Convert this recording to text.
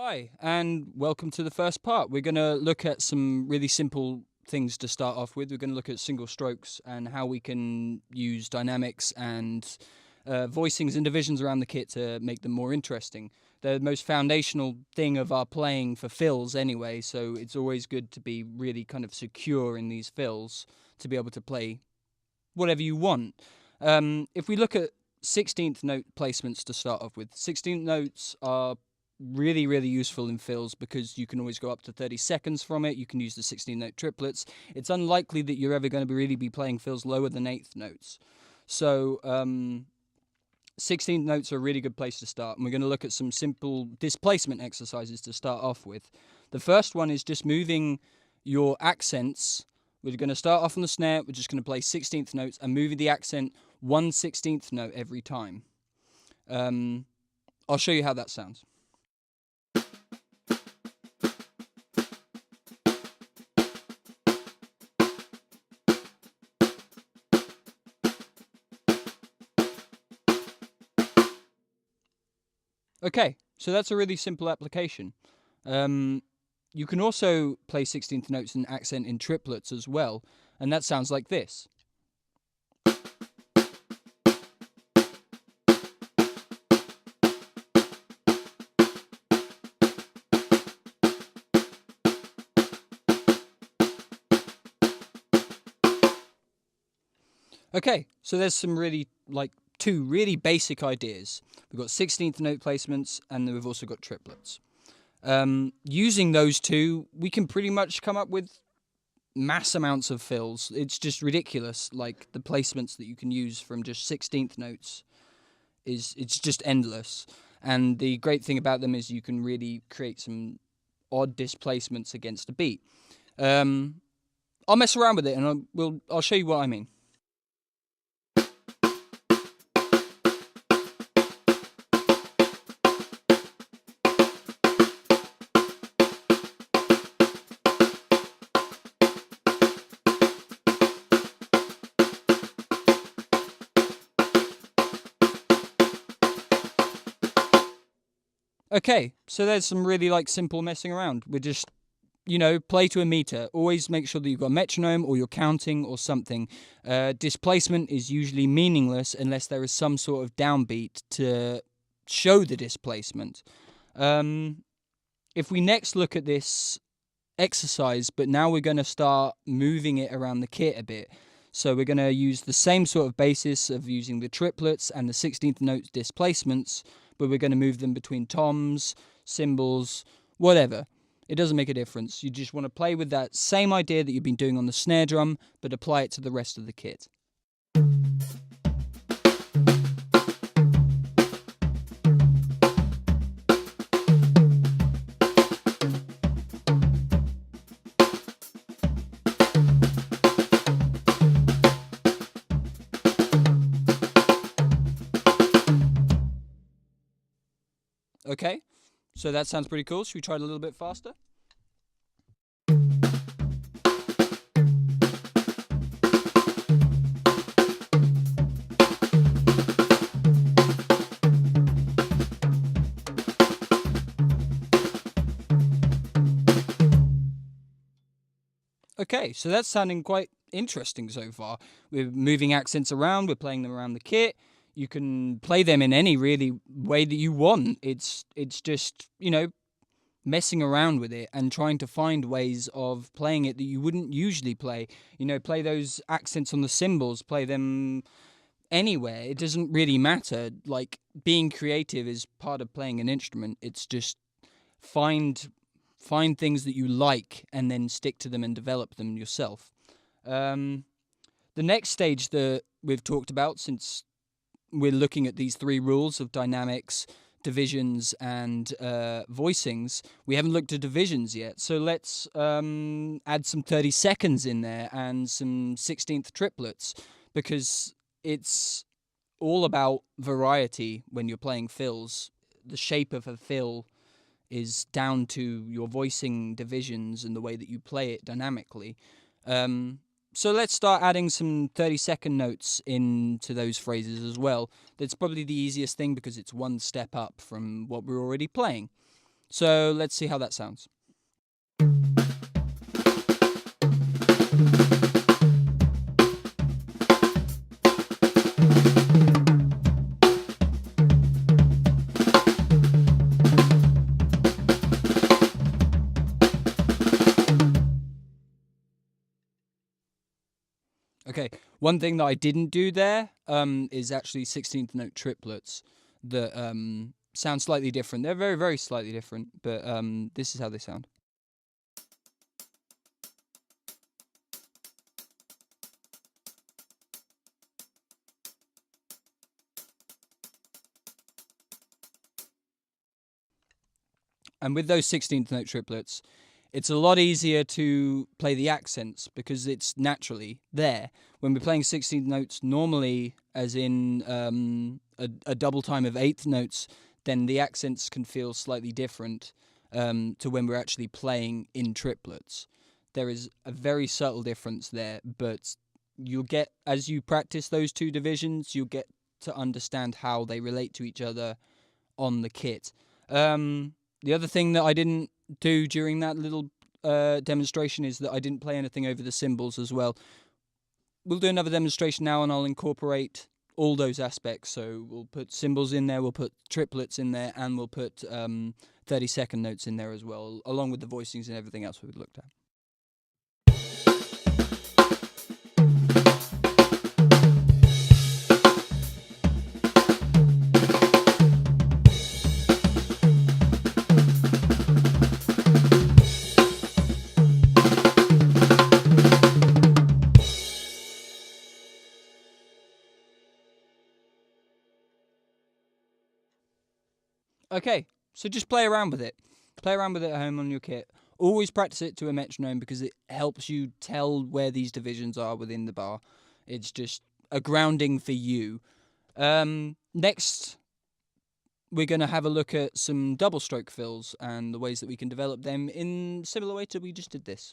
Hi, and welcome to the first part. We're going to look at some really simple things to start off with. We're going to look at single strokes and how we can use dynamics and voicings and divisions around the kit to make them more interesting. They're the most foundational thing of our playing for fills anyway, so it's always good to be really kind of secure in these fills to be able to play whatever you want. If we look at 16th note placements to start off with, 16th notes are really useful in fills because you can always go up to 30 seconds from it. You can use the 16 note triplets. It's unlikely that you're ever going to really be playing fills lower than 8th notes. So 16th notes are a really good place to start, and we're going to look at some simple displacement exercises to start off with. The first one is just moving your accents. We're going to start off on the snare. We're just going to play 16th notes and move the accent 1/16th note every time. I'll show you how that sounds. Okay, so that's a really simple application. You can also play 16th notes and accent in triplets as well, and that sounds like this. Okay, so there's some two really basic ideas. We've got 16th note placements, and then we've also got triplets. Using those two, we can pretty much come up with mass amounts of fills. It's just ridiculous, like the placements that you can use from just 16th notes it's just endless. And the great thing about them is you can really create some odd displacements against a beat. I'll mess around with it, and I'll show you what I mean. Okay, so there's some really simple messing around. We're just, play to a meter. Always make sure that you've got a metronome or you're counting or something. Displacement is usually meaningless unless there is some sort of downbeat to show the displacement. If we next look at this exercise, but now we're going to start moving it around the kit a bit. So we're going to use the same sort of basis of using the triplets and the 16th note displacements, but we're going to move them between toms, cymbals, whatever. It doesn't make a difference. You just want to play with that same idea that you've been doing on the snare drum, but apply it to the rest of the kit. Okay, so that sounds pretty cool. Should we try it a little bit faster? Okay, so that's sounding quite interesting so far. We're moving accents around, we're playing them around the kit. You can play them in any really way that you want. It's just, messing around with it and trying to find ways of playing it that you wouldn't usually play. Play those accents on the cymbals, play them anywhere. It doesn't really matter. Like, being creative is part of playing an instrument. It's just find things that you like and then stick to them and develop them yourself. The next stage that we've talked about, since we're looking at these three rules of dynamics, divisions, and voicings, we haven't looked at divisions yet. So let's add some 30 seconds in there and some 16th triplets, because it's all about variety when you're playing fills. The shape of a fill is down to your voicing divisions and the way that you play it dynamically. So let's start adding some 30-second notes into those phrases as well. That's probably the easiest thing because it's one step up from what we're already playing. So let's see how that sounds. Okay, one thing that I didn't do there is actually 16th note triplets that sound slightly different. They're very, very slightly different, but this is how they sound. And with those 16th note triplets, it's a lot easier to play the accents because it's naturally there. When we're playing 16th notes normally, as in a double time of eighth notes, then the accents can feel slightly different to when we're actually playing in triplets. There is a very subtle difference there, but you'll get, as you practice those two divisions, you'll get to understand how they relate to each other on the kit. The other thing that I didn't do during that little demonstration is that I didn't play anything over the cymbals as well. We'll do another demonstration now, and I'll incorporate all those aspects. So we'll put cymbals in there, we'll put triplets in there, and we'll put 30-second notes in there as well, along with the voicings and everything else we've looked at. Okay, so just play around with it. Play around with it at home on your kit. Always practice it to a metronome because it helps you tell where these divisions are within the bar. It's just a grounding for you. Next, we're going to have a look at some double stroke fills and the ways that we can develop them in similar way to we just did this.